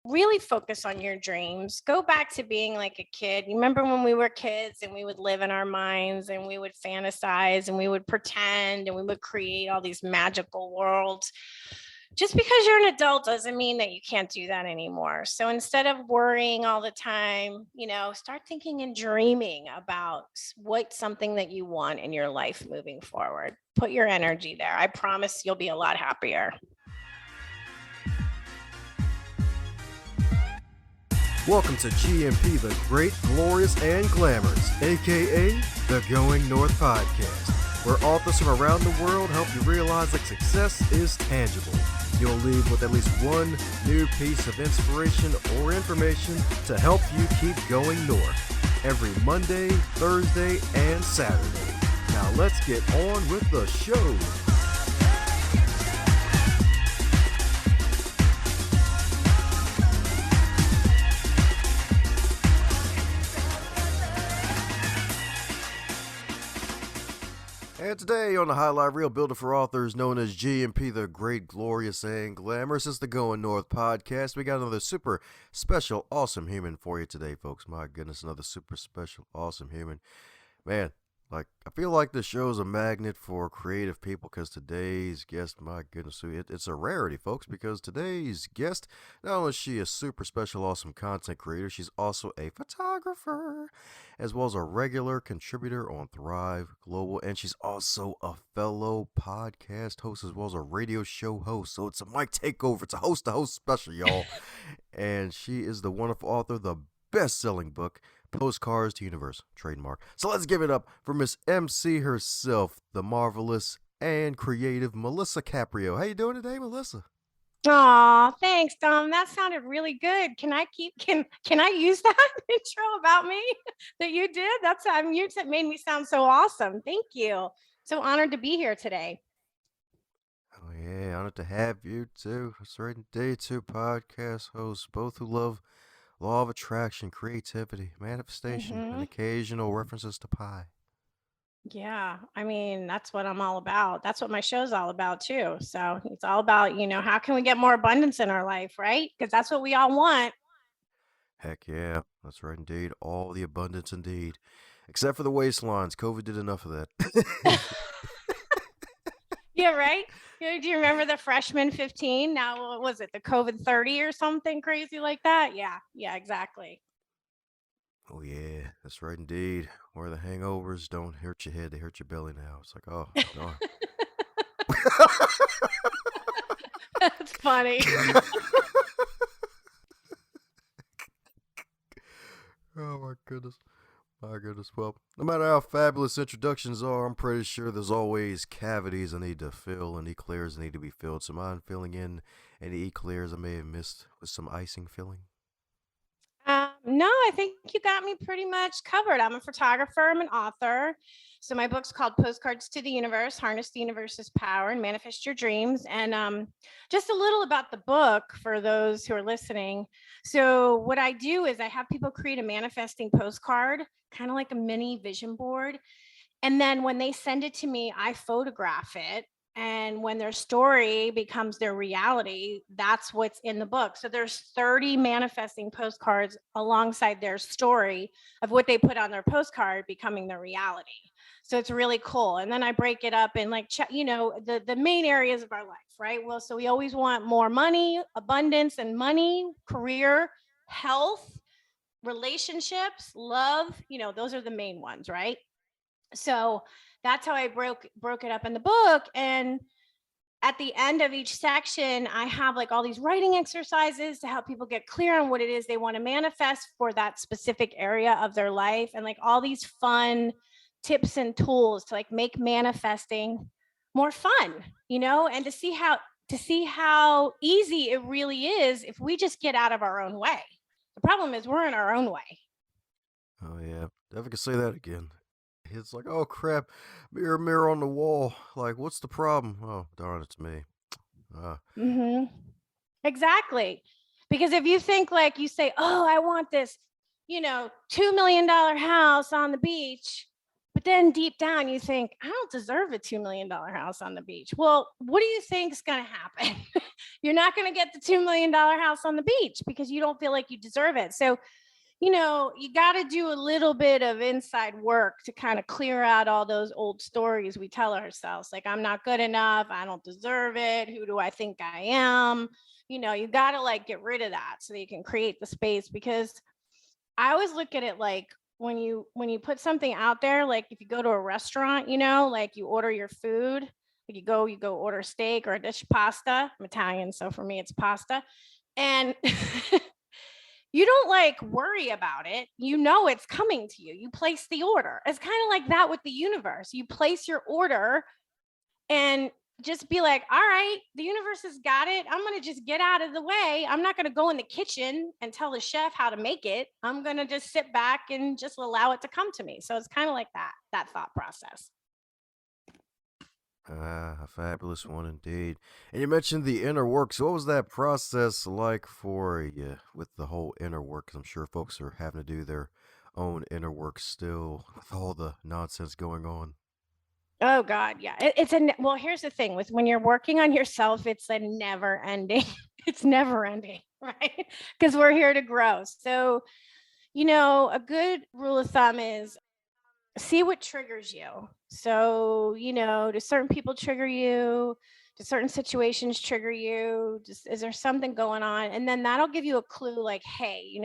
really focus on your dreams. Go back to being like a kid. You remember when we were kids and we would live in our minds and we would fantasize and we would pretend and we would create all these magical worlds. Just because you're an adult doesn't mean that you can't do that anymore. So instead of worrying all the time, start thinking and dreaming about what's something that you want in your life moving forward. Put your energy there. I promise you'll be a lot happier. Welcome to GMP, the Great, Glorious, and Glamorous, aka the Going North Podcast, where authors from around the world help you realize that success is tangible. You'll leave with at least one new piece of inspiration or information to help you keep going north every Monday, Thursday, and Saturday. Now let's get on with the show. And today on the Highlight Reel Builder for Authors, known as GMP, the Great, Glorious, and Glamorous, it's the Going North Podcast. We got another super special, awesome human for you today, folks. My goodness, another super special, awesome human. Man, I feel like this show is a magnet for creative people because today's guest, my goodness, it's a rarity, folks, because today's guest, not only is she a super special, awesome content creator, she's also a photographer, as well as a regular contributor on Thrive Global, and she's also a fellow podcast host, as well as a radio show host. So it's a mic takeover. It's a host-to-host special, y'all. And she is the wonderful author of the best-selling book, Postcards to Universe, trademark. So let's give it up for Miss MC herself, the marvelous and creative Melisa Caprio. How you doing today, Melisa? Aw, thanks, Dom. That sounded really good. Can I use that intro about me that you did? You made me sound so awesome. Thank you. So honored to be here today. Oh yeah, honored to have you too. That's right, indeed. Two podcast hosts, both who love law of attraction, creativity, manifestation, and occasional references to pie. Yeah, I mean, that's what I'm all about. That's what my show's all about too. So it's all about, how can we get more abundance in our life, right? Because that's what we all want. Heck yeah, that's right indeed. All the abundance indeed. Except for the waistlines. COVID did enough of that. Yeah, right? Do you remember the freshman 15? Now, what was it, the COVID 30 or something crazy like that? Yeah, exactly. Oh yeah, that's right indeed. Where the hangovers don't hurt your head, they hurt your belly now. It's like, oh, darn. That's funny. Oh my goodness. My goodness. Well, no matter how fabulous introductions are, I'm pretty sure there's always cavities I need to fill and eclairs that need to be filled. So mind filling in any eclairs I may have missed with some icing filling? No, I think you got me pretty much covered. I'm a photographer, I'm an author. So my book's called Postcards to the Universe, Harness the Universe's Power and Manifest Your Dreams. And just a little about the book for those who are listening. So what I do is I have people create a manifesting postcard, kind of like a mini vision board. And then when they send it to me, I photograph it. And when their story becomes their reality, that's what's in the book. So there's 30 manifesting postcards alongside their story of what they put on their postcard becoming their reality. So it's really cool. And then I break it up in the main areas of our life, right? Well, so we always want more money, abundance and money, career, health, relationships, love, those are the main ones, right? So that's how I broke it up in the book. And at the end of each section, I have like all these writing exercises to help people get clear on what it is they want to manifest for that specific area of their life, and like all these fun tips and tools to like make manifesting more fun, and to see how easy it really is if we just get out of our own way. The problem is we're in our own way. Oh yeah, definitely can say that again. It's like, oh crap, mirror, mirror on the wall. Like, what's the problem? Oh, darn, it's me. Exactly. Because if you think like you say, oh, I want this, $2 million house on the beach, But then deep down, you think, I don't deserve a $2 million house on the beach. Well, what do you think is going to happen? You're not going to get the $2 million house on the beach because you don't feel like you deserve it. So, you got to do a little bit of inside work to kind of clear out all those old stories we tell ourselves. Like, I'm not good enough. I don't deserve it. Who do I think I am? You got to like get rid of that so that you can create the space, because I always look at it like when you put something out there, like if you go to a restaurant, like you order your food, like you go order steak or a dish of pasta. I'm Italian, so for me it's pasta. And you don't like worry about it. It's coming to you. You place the order. It's kind of like that with the universe. You place your order and just be like, all right, the universe has got it. I'm going to just get out of the way. I'm not going to go in the kitchen and tell the chef how to make it. I'm going to just sit back and just allow it to come to me. So it's kind of like that thought process. Ah, a fabulous one indeed. And you mentioned the inner work. So, what was that process like for you with the whole inner work? 'Cause I'm sure folks are having to do their own inner work still with all the nonsense going on. Oh God, yeah. Well, here's the thing with when you're working on yourself, it's a never ending. It's never ending, right? Because we're here to grow. So, a good rule of thumb is see what triggers you. So, do certain people trigger you? Do certain situations trigger you? Is there something going on? And then that'll give you a clue like, hey,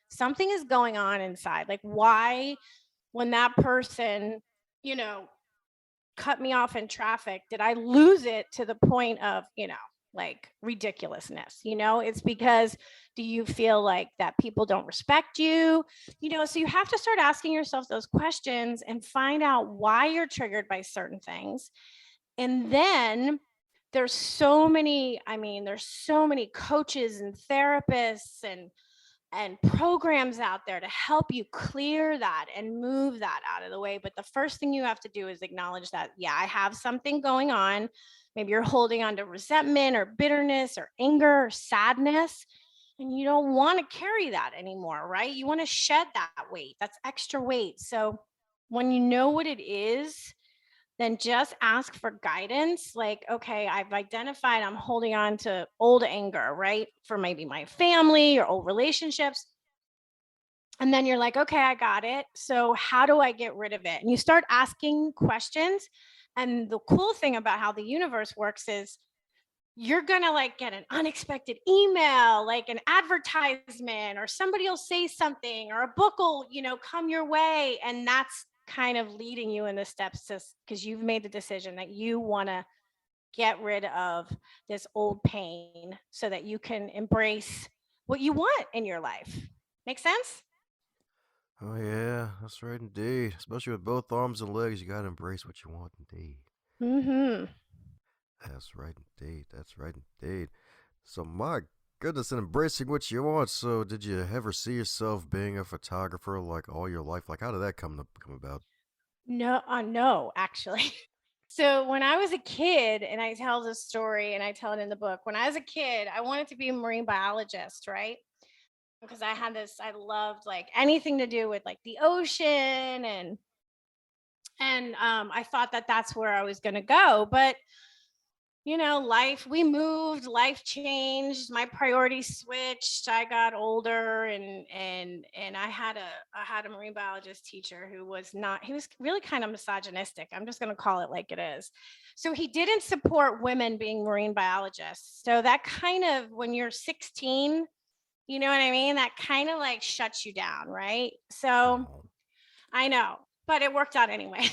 something is going on inside. Like, why, when that person, you know, cut me off in traffic, did I lose it to the point of, like ridiculousness? It's because, do you feel like that people don't respect you? So you have to start asking yourself those questions and find out why you're triggered by certain things. And then there's so many coaches and therapists and programs out there to help you clear that and move that out of the way. But the first thing you have to do is acknowledge that, yeah, I have something going on. Maybe you're holding on to resentment or bitterness or anger or sadness, and you don't want to carry that anymore, right? You want to shed that weight. That's extra weight. So when you know what it is, then just ask for guidance. Like, okay, I've identified I'm holding on to old anger, right? For maybe my family or old relationships. And then you're like, okay, I got it. So how do I get rid of it? And you start asking questions. And the cool thing about how the universe works is you're going to like get an unexpected email, like an advertisement, or somebody will say something, or a book will, come your way. And that's kind of leading you in the steps to, because you've made the decision that you want to get rid of this old pain so that you can embrace what you want in your life. Make sense? Oh, yeah, that's right indeed. Especially with both arms and legs, you gotta embrace what you want indeed. Mm-hmm. That's right indeed. That's right indeed. So, my goodness, and embracing what you want. So, did you ever see yourself being a photographer like all your life? Like, how did that come about? No, no, actually. So when I was a kid, and I tell this story and I tell it in the book, when I was a kid, I wanted to be a marine biologist, right? Because I loved like anything to do with like the ocean, and I thought that that's where I was going to go. But life, we moved, life changed, my priorities switched, I got older, and I had a marine biologist teacher who was not he was really kind of misogynistic. I'm just going to call it like it is. So he didn't support women being marine biologists. So that kind of, when you're 16, you know what I mean? That kind of like shuts you down, right? So Oh, I know, but it worked out anyway.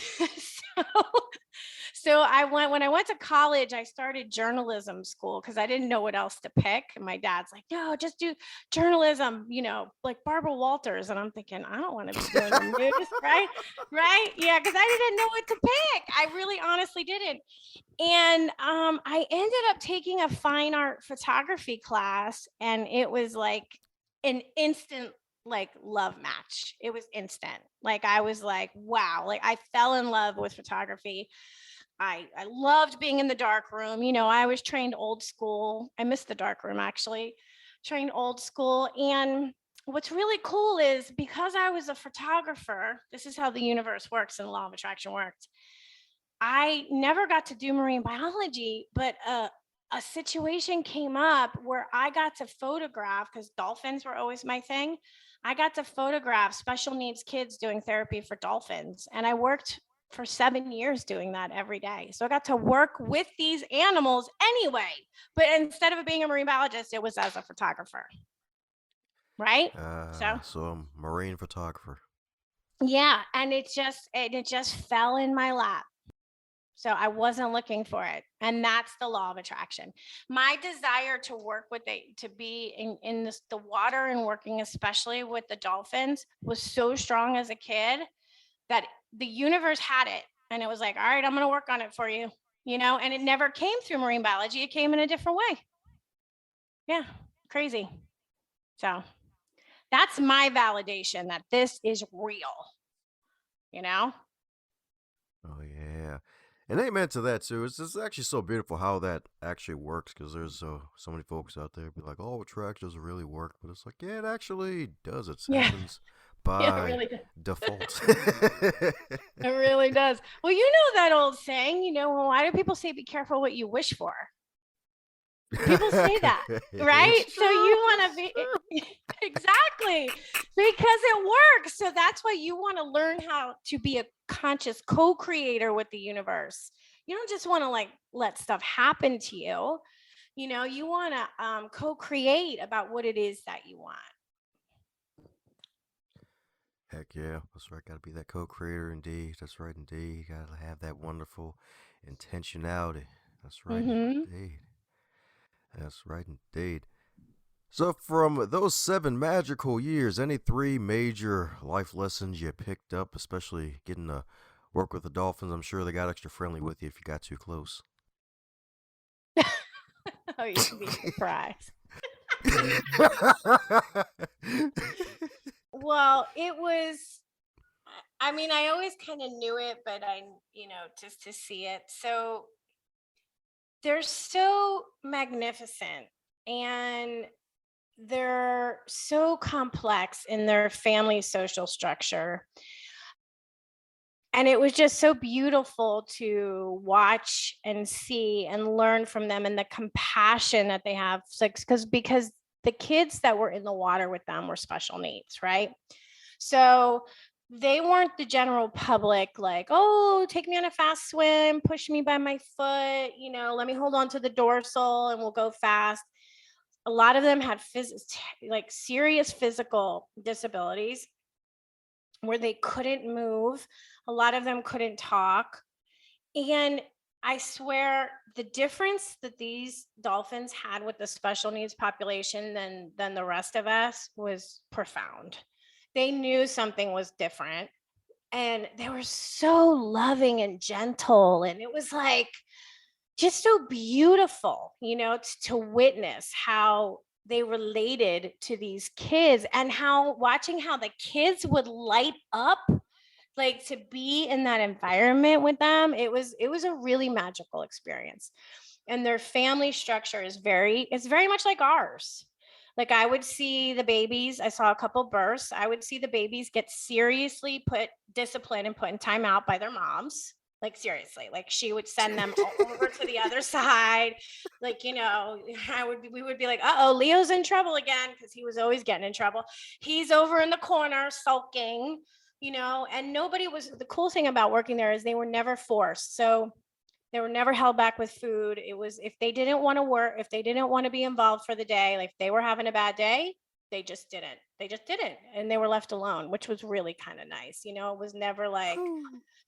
So when I went to college, I started journalism school because I didn't know what else to pick. And my dad's like, no, just do journalism, like Barbara Walters. And I'm thinking, I don't want to be doing the news, right? Right? Yeah, because I didn't know what to pick. I really honestly didn't. And I ended up taking a fine art photography class, and it was like an instant like love match. It was instant. Like I was like, wow, like I fell in love with photography. I loved being in the dark room. I was trained old school. I missed the dark room actually. Trained old school, and what's really cool is because I was a photographer, this is how the universe works and the law of attraction works. I never got to do marine biology, but a situation came up where I got to photograph because dolphins were always my thing. I got to photograph special needs kids doing therapy for dolphins. And I worked for 7 years doing that every day. So I got to work with these animals anyway. But instead of being a marine biologist, it was as a photographer. Right. So So I'm marine photographer. yeah. And it just fell in my lap. So I wasn't looking for it. And that's the law of attraction. My desire to work with to be in the water and working especially with the dolphins was so strong as a kid that the universe had it. And it was like, all right, I'm going to work on it for you, and it never came through marine biology. It came in a different way. Yeah, crazy. So that's my validation that this is real, you know? Oh yeah, and amen to that too. It's actually so beautiful how that actually works because there's so many folks out there be like, "Oh, attraction doesn't really work," but it's like, yeah, it actually does. It Yeah, happens yeah, it by really does. default. It really does. Well, you know that old saying, well, why do people say be careful what you wish for? People say that, right? It's So you true. want to It's be true. exactly because it works. So that's why you want to learn how to be a conscious co-creator with the universe. You don't just want to like let stuff happen to you. You want to co-create about what it is that you want. Heck yeah, that's right. Got to be that co-creator indeed. That's right indeed. Got to have that wonderful intentionality. That's right Mm-hmm. indeed. That's right indeed. So, from those 7 magical years, any 3 major life lessons you picked up, especially getting to work with the dolphins? I'm sure they got extra friendly with you if you got too close. Oh, you'd be surprised. Well, it was, I mean, I always kind of knew it, but just to see it. So they're so magnificent and they're so complex in their family social structure. And it was just so beautiful to watch and see and learn from them and the compassion that they have. Because the kids that were in the water with them were special needs, right? So they weren't the general public, like, oh, take me on a fast swim, push me by my foot, let me hold on to the dorsal and we'll go fast. A lot of them had like serious physical disabilities where they couldn't move. A lot of them couldn't talk. And I swear the difference that these dolphins had with the special needs population than the rest of us was profound. They knew something was different and they were so loving and gentle, and it was like just so beautiful, to witness how they related to these kids and how watching how the kids would light up like to be in that environment with them. It was a really magical experience. And their family structure it's very much like ours. Like I would see the babies, I saw a couple births, I would see the babies get seriously put disciplined and put in timeout by their moms. Like seriously, like she would send them over to the other side. Like, we would be like, uh-oh, Leo's in trouble again, because he was always getting in trouble. He's over in the corner sulking, and nobody was. The cool thing about working there is they were never forced. So they were never held back with food. It was if they didn't want to work, if they didn't want to be involved for the day, like if they were having a bad day, they just didn't. They just didn't. And they were left alone, which was really kind of nice. It was never like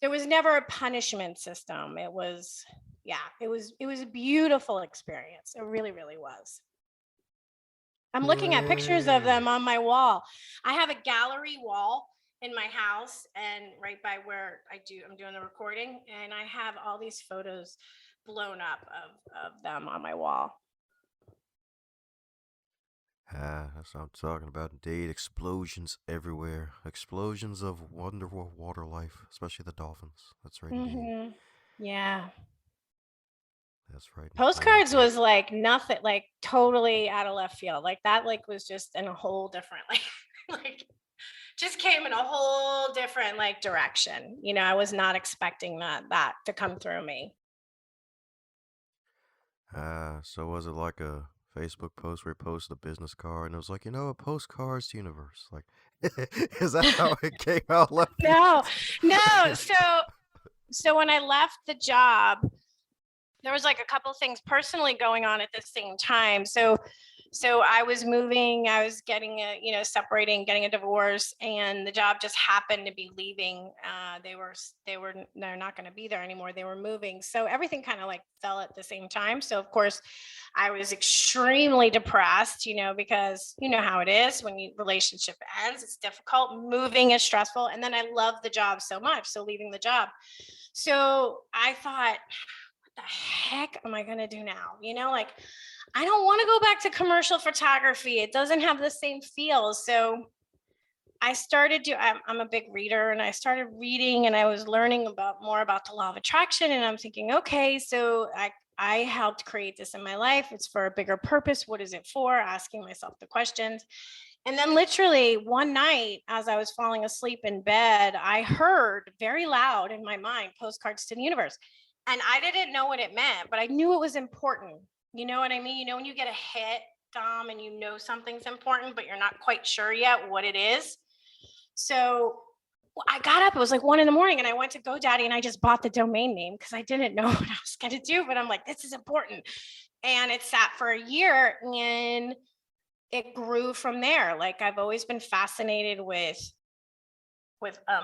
there was never a punishment system. It was, yeah, it was a beautiful experience. It really, really was. I'm looking at pictures of Yeah. them on my wall. I have a gallery wall in my house and right by where I'm doing the recording, and I have all these photos blown up of them on my wall. Ah, that's what I'm talking about. Indeed, explosions everywhere. Explosions of wonderful water life, especially the dolphins. That's right, indeed. Yeah. That's right, Postcards indeed. was like nothing, like totally out of left field. Like that, like was just in a whole different like like just came in a whole different like direction. I was not expecting that to come through me. So was it like a Facebook post where he posted a business card and it was like, postcards to universe? Like, is that how it came out left field? No, no. So when I left the job, there was like a couple things personally going on at the same time. So I was moving, I was getting separating, getting a divorce, and the job just happened to be leaving. They're not going to be there anymore. They were moving. So everything kind of like fell at the same time. So of course I was extremely depressed, because you know how it is when relationship ends, it's difficult. Moving is stressful. And then I love the job so much. So leaving the job. So I thought, the heck am I going to do now? Like, I don't want to go back to commercial photography. It doesn't have the same feel. So I started to, I'm a big reader, and I started reading, and I was learning more about the law of attraction. And I'm thinking, okay, so I helped create this in my life. It's for a bigger purpose. What is it for? Asking myself the questions. And then literally one night, as I was falling asleep in bed, I heard very loud in my mind, postcards to the universe. And I didn't know what it meant, but I knew it was important. You know what I mean? When you get a hit, Dom, and something's important, but you're not quite sure yet what it is. So I got up, it was like 1 a.m, and I went to GoDaddy and I just bought the domain name because I didn't know what I was going to do, but I'm like, this is important. And it sat for a year and it grew from there. Like, I've always been fascinated with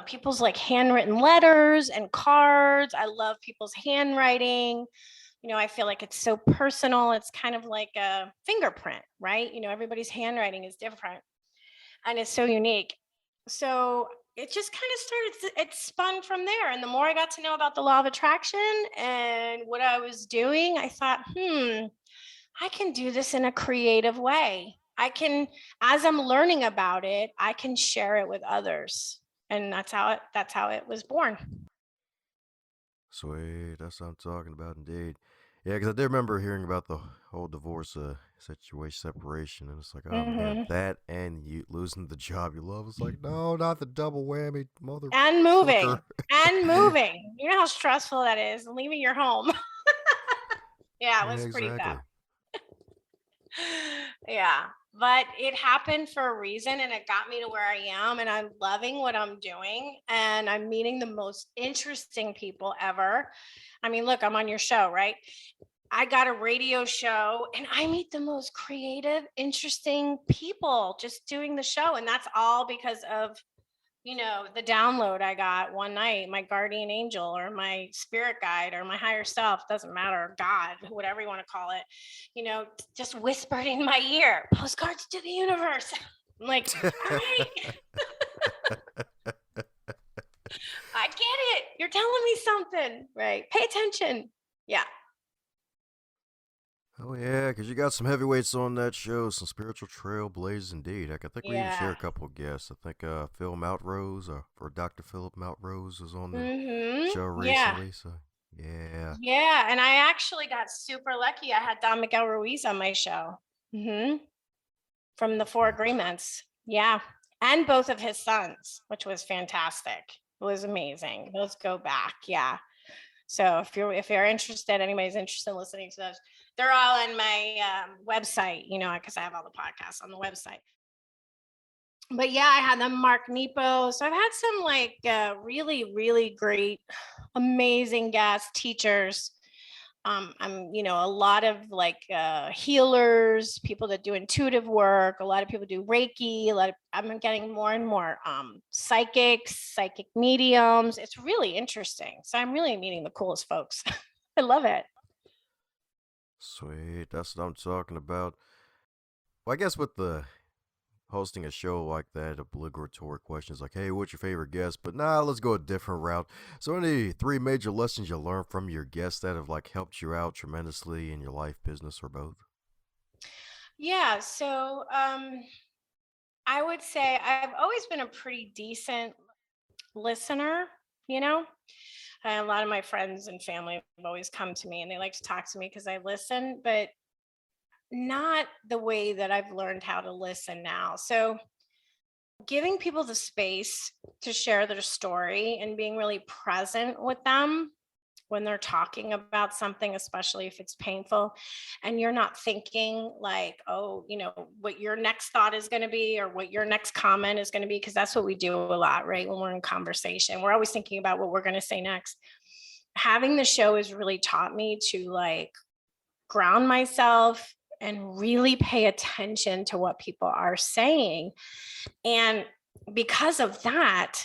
people's like handwritten letters and cards. I love people's handwriting. I feel like it's so personal. It's kind of like a fingerprint, right? Everybody's handwriting is different and it's so unique. So it just kind of it spun from there. And the more I got to know about the law of attraction and what I was doing, I thought, I can do this in a creative way. As I'm learning about it, I can share it with others. And that's how it was born. Sweet, that's what I'm talking about, indeed. Yeah, because I did remember hearing about the whole divorce situation, separation, and it's like, oh man, Hmm. that and you losing the job you love. It's like, no, not the double whammy, And moving. motherfucker. And moving. You know how stressful that is, leaving your home. Yeah, it Yeah, was pretty bad. exactly. Yeah, but it happened for a reason, and it got me to where I am, and I'm loving what I'm doing, and I'm meeting the most interesting people ever. I mean, look, I'm on your show, right? I got a radio show, and I meet the most creative, interesting people just doing the show, and that's all because of the download I got one night, my guardian angel or my spirit guide or my higher self, doesn't matter, God, whatever you want to call it, just whispered in my ear, postcards to the universe. I'm like, all right, I get it. You're telling me something, right? Pay attention. Yeah. Oh yeah, because you got some heavyweights on that show, some spiritual trailblazers indeed. Heck, I think we even share Yeah. a couple of guests. I think Phil Maltrose or Dr. Philip Maltrose was on the show Yeah. recently. So yeah, Yeah. And I actually got super lucky. I had Don Miguel Ruiz on my show. hmm from the Four sweet. Agreements. Yeah. And both of his sons, which was fantastic. It was amazing. Those go back. Yeah. So if you're interested, anybody's interested in listening to those, they're all on my website, because I have all the podcasts on the website. But yeah, I had them, Mark Nepo. So I've had some like really, really great, amazing guest teachers. I'm a lot of like healers, people that do intuitive work, a lot of people do Reiki, I'm getting more and more psychics, psychic mediums. It's really interesting. So I'm really meeting the coolest folks. I love it. Sweet. That's what I'm talking about. Well, I guess with the hosting a show like that, obligatory questions like, hey, what's your favorite guest? But nah, let's go a different route. So, any three major lessons you learned from your guests that have like helped you out tremendously in your life, business, or both? Yeah, so I would say I've always been a pretty decent listener, you know. And a lot of my friends and family have always come to me and they like to talk to me because I listen, but not the way that I've learned how to listen now. So giving people the space to share their story and being really present with them when they're talking about something, especially if it's painful, and you're not thinking like, oh, what your next thought is going to be or what your next comment is going to be, because that's what we do a lot, right? When we're in conversation, we're always thinking about what we're going to say next. Having the show has really taught me to like ground myself and really pay attention to what people are saying. And because of that,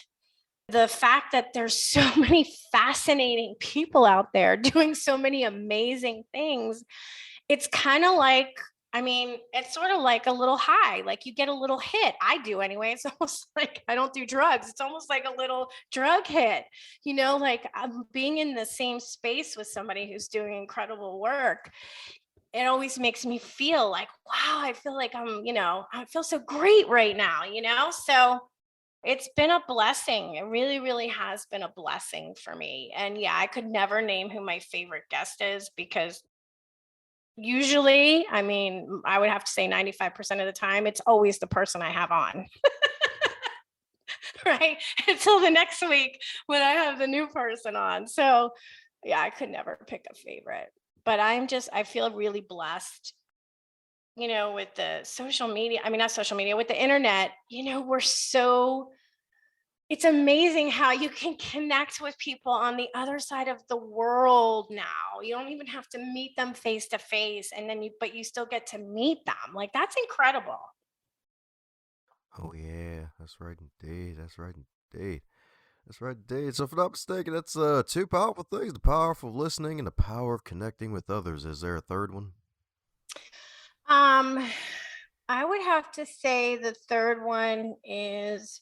the fact that there's so many fascinating people out there doing so many amazing things, it's kind of like, I mean, it's sort of like a little high, like you get a little hit. I do anyway. It's almost like I don't do drugs. It's almost like a little drug hit, like I'm being in the same space with somebody who's doing incredible work. It always makes me feel like, wow, I feel like I feel so great right now. So it's been a blessing. It really, really has been a blessing for me. And yeah, I could never name who my favorite guest is because usually, I mean, I would have to say 95% of the time, it's always the person I have on, right? Until the next week when I have the new person on. So yeah, I could never pick a favorite. But I feel really blessed, with the social media. I mean, not social media, with the internet, we're so it's amazing how you can connect with people on the other side of the world now. You don't even have to meet them face to face, and but you still get to meet them. Like that's incredible. Oh yeah, that's right indeed. That's right indeed. That's right indeed. So if I'm not mistaken, that's two powerful things: the power of listening and the power of connecting with others. Is there a third one? Um, I would have to say the third one is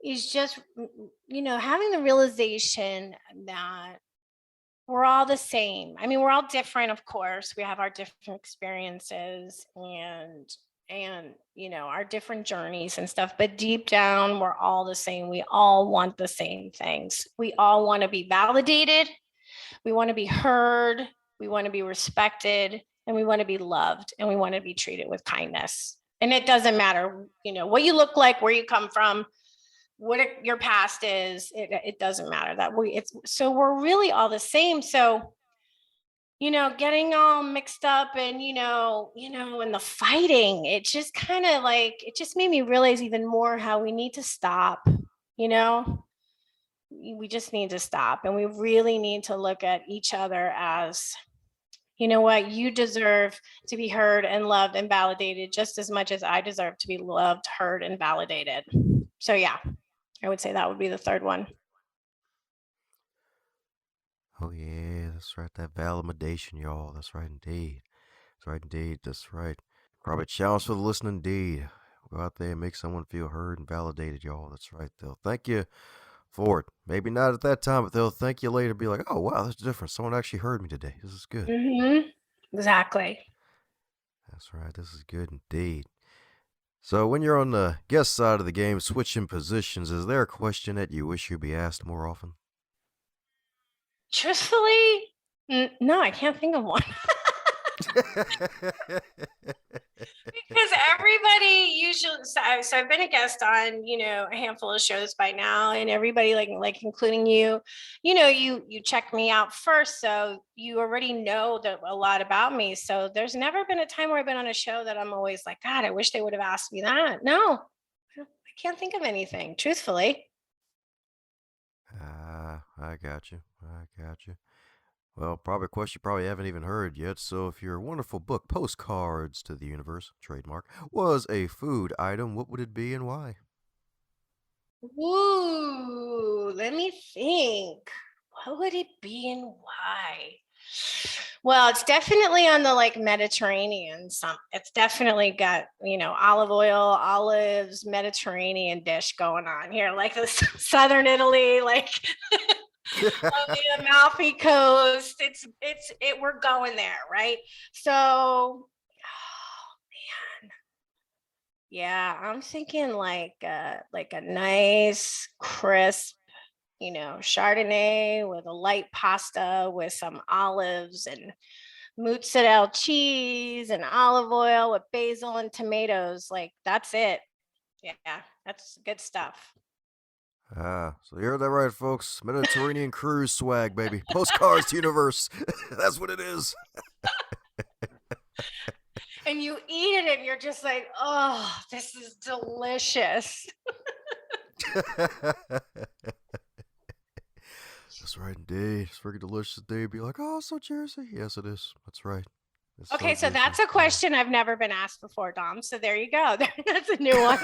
just having the realization that we're all the same. I mean, we're all different, of course. We have our different experiences and our different journeys and stuff, but deep down we're all the same. We all want the same things. We all want to be validated, we want to be heard, we want to be respected, and we want to be loved, and we want to be treated with kindness. And it doesn't matter, what you look like, where you come from, your past is. It doesn't matter that we're really all the same. So getting all mixed up and in the fighting, it just kind of like it just made me realize even more how we need to stop. you know we just need to stop, and we really need to look at each other as, what, you deserve to be heard and loved and validated just as much as I deserve to be loved, heard, and validated. So yeah, I would say that would be the third one. Oh yeah, that's right. That validation, y'all. That's right indeed. That's right indeed. That's right. Probably a challenge for the listener indeed. Go out there and make someone feel heard and validated, y'all. That's right. They'll thank you for it. Maybe not at that time, but they'll thank you later. Be like, oh wow, that's different. Someone actually heard me today. This is good. Exactly. That's right. This is good indeed. So when you're on the guest side of the game, switching positions, is there a question that you wish you'd be asked more often? Truthfully, no, I can't think of one. Because everybody usually, so I've been a guest on a handful of shows by now, and everybody, like including you, you check me out first, so you already know a lot about me. So there's never been a time where I've been on a show that I'm always like, God, I wish they would have asked me that. No, I can't think of anything, truthfully. I got you. I got you. Well, probably a question you probably haven't even heard yet. So, if your wonderful book, Postcards to the Universe, trademark, was a food item, what would it be and why? Ooh, let me think. What would it be and why? Well, it's definitely on the like Mediterranean. It's definitely got, olive oil, olives, Mediterranean dish going on here, like the southern Italy, like on the Amalfi Coast. We're going there, right? So, oh, yeah, I'm thinking like a nice crisp, Chardonnay with a light pasta with some olives and mozzarella cheese and olive oil with basil and tomatoes. Like that's it. Yeah, that's good stuff. So you heard that right, folks. Mediterranean cruise swag, baby. Postcards to universe. That's what it is. And you eat it and you're just like, oh, this is delicious. That's right, indeed. It's freaking delicious day. Be like, oh, so juicy. Yes, it is. That's right. It's so Okay, so juicy. that's a Yeah. question I've never been asked before, Dom. So there you go. That's a new one.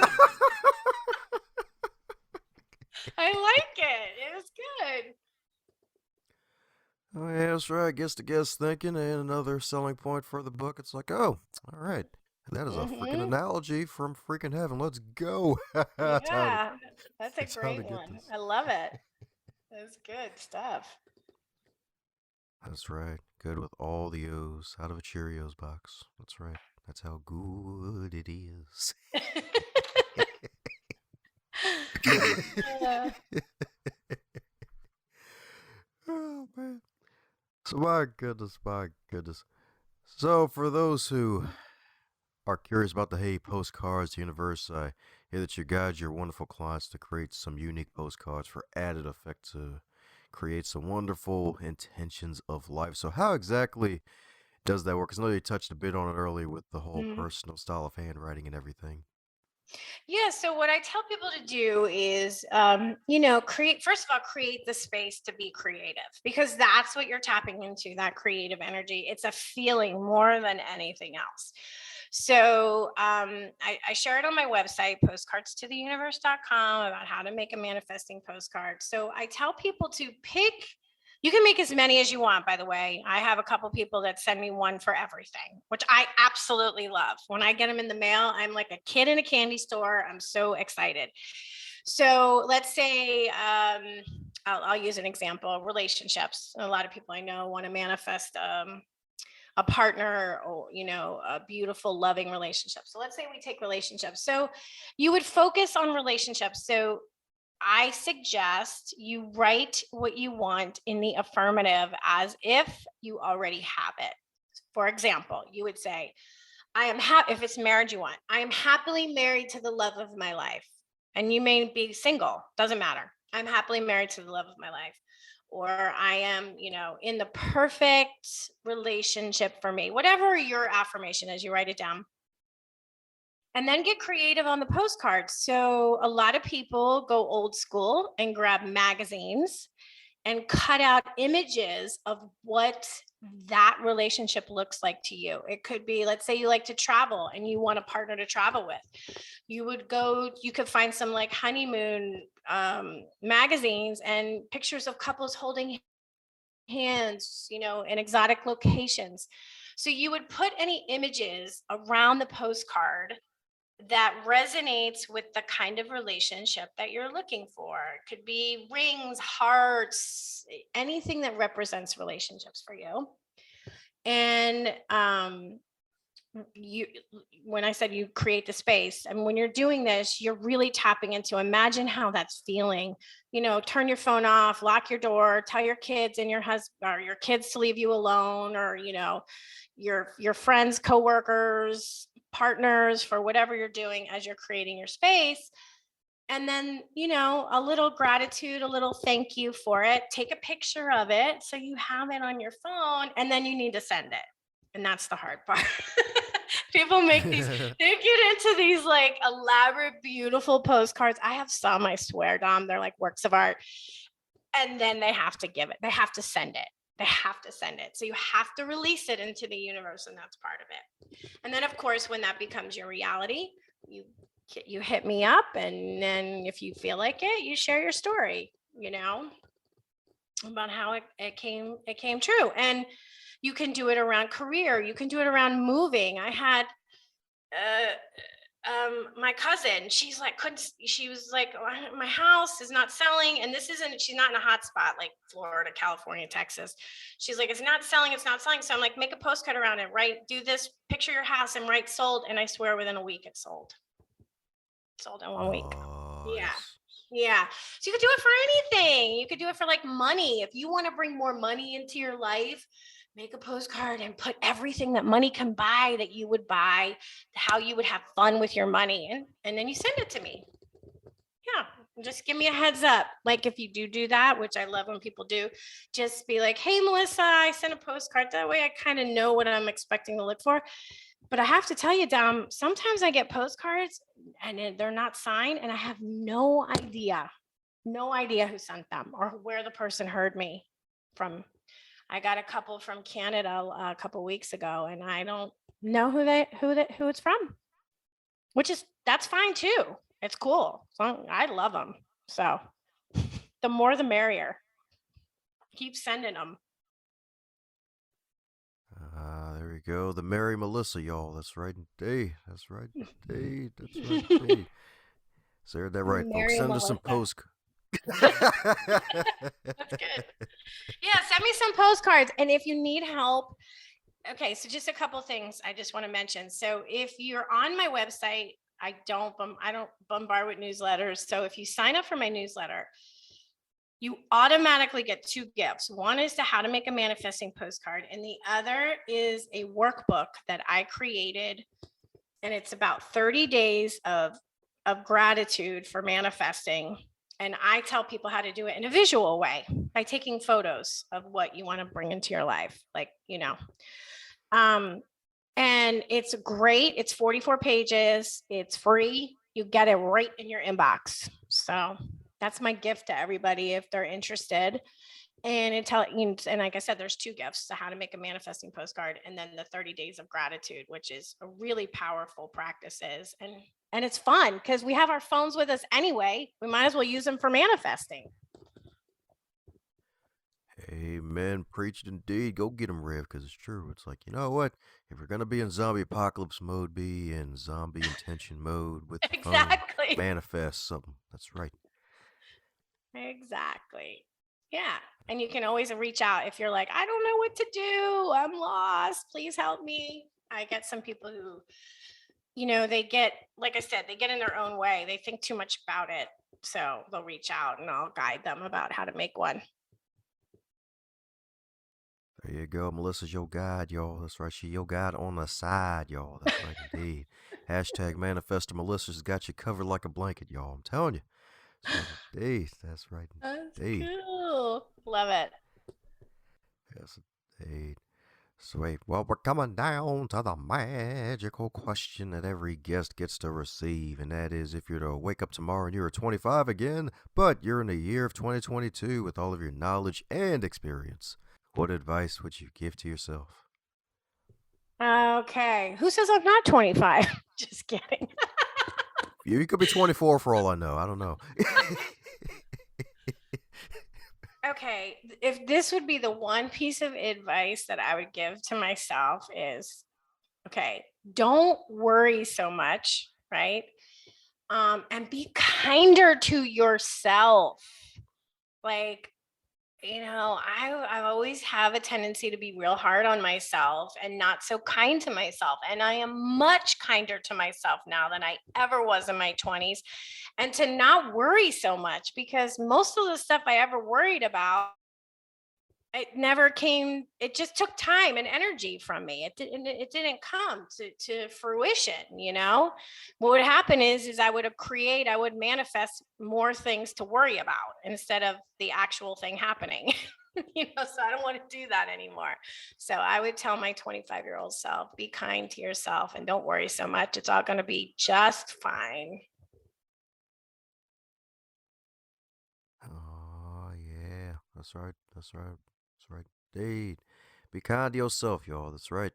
I like it. It was good. Oh, yeah, that's right. Gets the guest thinking, and another selling point for the book. It's like, oh, all right. That is a freaking Mm-hmm. analogy from freaking heaven. Let's go. Yeah, that's a It's how to great get one. this. I love it. That's good stuff. That's right. Good with all the O's out of a Cheerios box. That's right. That's how good it is. Uh, Oh, man. So, my goodness, my goodness. So, for those who are curious about the Hey Postcards universe, I hear that you guide your wonderful clients to create some unique postcards for added effect to create some wonderful intentions of life. So, how exactly does that work? Because I know you touched a bit on it earlier with the whole mm. personal style of handwriting and everything. Yeah, so what I tell people to do is, create, first of all, create the space to be creative because that's what you're tapping into, that creative energy. It's a feeling more than anything else. So I share it on my website, postcardstotheuniverse.com, about how to make a manifesting postcard. So I tell people to pick. You can make as many as you want, by the way. I have a couple people that send me one for everything, which I absolutely love. When I get them in the mail, I'm like a kid in a candy store. I'm so excited. So let's say, I'll use an example, relationships. A lot of people I know want to manifest a partner, or a beautiful loving relationship. So let's say we take relationships. So you would focus on relationships. So I suggest you write what you want in the affirmative as if you already have it. For example, you would say, I am happy. If it's marriage you want, I am happily married to the love of my life. And you may be single, doesn't matter. I'm happily married to the love of my life. Or I am, in the perfect relationship for me. Whatever your affirmation is, you write it down. And then get creative on the postcards. So a lot of people go old school and grab magazines and cut out images of what that relationship looks like to you. It could be, let's say you like to travel and you want a partner to travel with. You could find some like honeymoon magazines and pictures of couples holding hands, in exotic locations. So you would put any images around the postcard that resonates with the kind of relationship that you're looking for. It could be rings, hearts, anything that represents relationships for you. And you when I said you create the space, I mean, when you're doing this, you're really tapping into, imagine how that's feeling. Turn your phone off, lock your door, tell your kids and your husband or your kids to leave you alone, or your friends, coworkers, partners, for whatever you're doing as you're creating your space. And then, a little gratitude, a little thank you for it. Take a picture of it so you have it on your phone, and then you need to send it. And that's the hard part. People make these, they get into these like elaborate, beautiful postcards. I have some, I swear, Dom, they're like works of art. And then they have to give it, they have to send it. They have to send it. So you have to release it into the universe, and that's part of it. And then, of course, when that becomes your reality, you hit me up, and then if you feel like it, you share your story, about how it came true. And you can do it around career, you can do it around moving. I had my cousin, she was like, "Oh, my house is not selling," and she's not in a hot spot like Florida, California, Texas. She's like, it's not selling. So I'm like, make a postcard around it, right? Do this, picture your house and write sold. And I swear within a week it sold in 1 week. Yeah. Nice. Yeah. So you could do it for anything. You could do it for like money. If you want to bring more money into your life, make a postcard and put everything that money can buy that you would buy, how you would have fun with your money. And then you send it to me. Yeah. Just give me a heads up. Like if you do that, which I love when people do, just be like, hey, Melissa, I sent a postcard. That way I kind of know what I'm expecting to look for. But I have to tell you, Dom, sometimes I get postcards and they're not signed and I have no idea who sent them or where the person heard me from. I got a couple from Canada a couple weeks ago, and I don't know who it's from. That's fine too. It's cool. So I love them. So the more the merrier. Keep sending them. There we go. The Merry Melissa, y'all. That's right indeed. That's right indeed. That's right indeed. So heard that right, folks. Send us some postcards. That's good. Yeah, send me some postcards. And if you need help, okay, so just a couple things I just want to mention. So if you're on my website, I don't bombard with newsletters. So if you sign up for my newsletter, you automatically get two gifts. One is to how to make a manifesting postcard, and the other is a workbook that I created. And it's about 30 days of gratitude for manifesting. And I tell people how to do it in a visual way by taking photos of what you want to bring into your life. Like, and it's great. It's 44 pages. It's free. You get it right in your inbox. So that's my gift to everybody if they're interested. And and like I said, there's two gifts: to how to make a manifesting postcard, and then the 30 days of gratitude, which is a really powerful practices. And it's fun because we have our phones with us anyway. We might as well use them for manifesting. Amen. Preached indeed. Go get them, Rev, because it's true. It's like, you know what? If you're going to be in zombie apocalypse mode, be in zombie intention mode with the Exactly. phone. Manifest something. That's right. Exactly. Yeah. And you can always reach out if you're like, I don't know what to do. I'm lost. Please help me. I get some people who, they get, like I said, they get in their own way. They think too much about it. So they'll reach out and I'll guide them about how to make one. There you go. Melissa's your guide, y'all. That's right. She your guide on the side, y'all. That's right indeed. Hashtag Manifestor Melissa's got you covered like a blanket, y'all. I'm telling you. That's right indeed. That's right indeed. That's cool. Love it. Yes, indeed. Sweet. Well, we're coming down to the magical question that every guest gets to receive, and that is if you're to wake up tomorrow and you're 25 again, but you're in the year of 2022 with all of your knowledge and experience, what advice would you give to yourself? Okay. Who says I'm not 25? Just kidding. You could be 24 for all I know. I don't know. Okay, if this would be the one piece of advice that I would give to myself is, okay, don't worry so much, right? And be kinder to yourself. Like, I always have a tendency to be real hard on myself and not so kind to myself. And I am much kinder to myself now than I ever was in my 20s. And to not worry so much, because most of the stuff I ever worried about, it never came. It just took time and energy from me. It didn't come to fruition. What would happen is I would manifest more things to worry about instead of the actual thing happening. So I don't want to do that anymore. So I would tell my 25-year-old self, be kind to yourself and don't worry so much. It's all going to be just fine. Oh, yeah. That's right. That's right. That's right. Indeed. Be kind to yourself, y'all. That's right.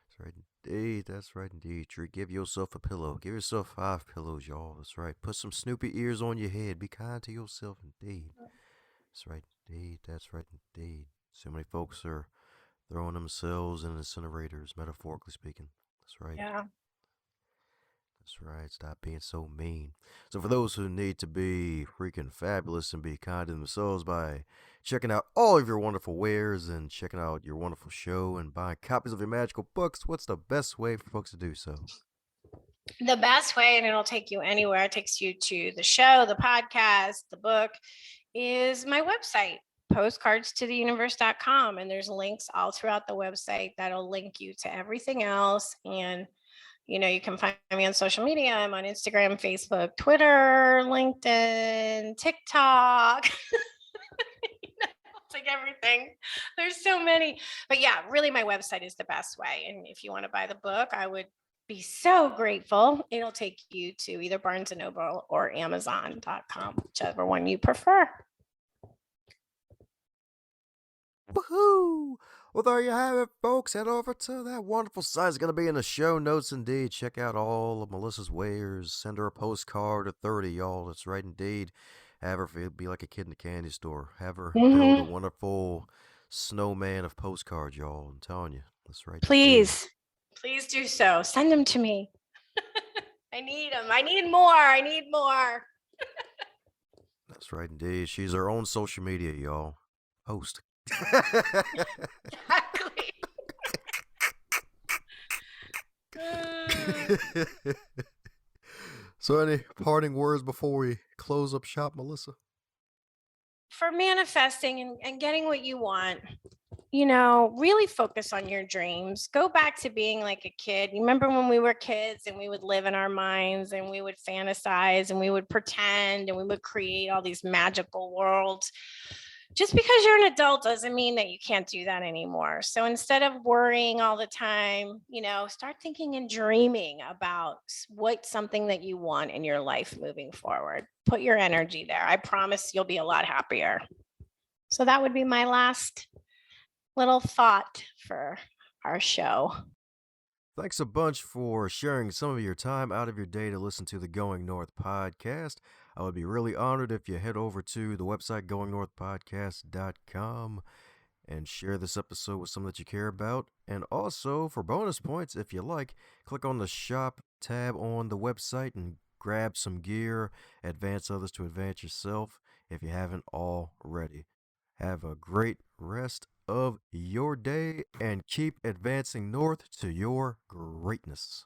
That's right. Indeed. That's right. Indeed. Give yourself a pillow. Give yourself 5 pillows, y'all. That's right. Put some Snoopy ears on your head. Be kind to yourself, indeed. That's right. Indeed. That's right. Indeed. So many folks are throwing themselves in incinerators, metaphorically speaking. That's right. Yeah. That's right. Stop being so mean. So, for those who need to be freaking fabulous and be kind to themselves by checking out all of your wonderful wares and checking out your wonderful show and buying copies of your magical books, what's the best way for folks to do so? The best way, and it'll take you anywhere, it takes you to the show, the podcast, the book, is my website. postcardstotheuniverse.com, and there's links all throughout the website that'll link you to everything else. And you can find me on social media. I'm on Instagram, Facebook, Twitter, LinkedIn, TikTok. It's like everything. There's so many. But yeah, really my website is the best way. And if you want to buy the book, I would be so grateful. It'll take you to either Barnes and Noble or Amazon.com, whichever one you prefer. Woohoo! Well, there you have it, folks. Head over to that wonderful site. It's going to be in the show notes, indeed. Check out all of Melisa's wares. Send her a postcard or 30, y'all. That's right, indeed. Have her be like a kid in the candy store. Have her build a wonderful snowman of postcards, y'all. I'm telling you. That's right. Please do so. Send them to me. I need them. I need more. That's right, indeed. She's her own social media, y'all. Host. Exactly. So, any parting words before we close up shop, Melisa? For manifesting and getting what you want, really focus on your dreams. Go back to being like a kid. You remember when we were kids and we would live in our minds and we would fantasize and we would pretend and we would create all these magical worlds. Just because you're an adult doesn't mean that you can't do that anymore. So instead of worrying all the time, start thinking and dreaming about what's something that you want in your life moving forward. Put your energy there. I promise you'll be a lot happier. So that would be my last little thought for our show. Thanks a bunch for sharing some of your time out of your day to listen to the Going North podcast. I would be really honored if you head over to the website goingnorthpodcast.com and share this episode with someone that you care about. And also, for bonus points, if you like, click on the shop tab on the website and grab some gear, advance others to advance yourself if you haven't already. Have a great rest of your day and keep advancing north to your greatness.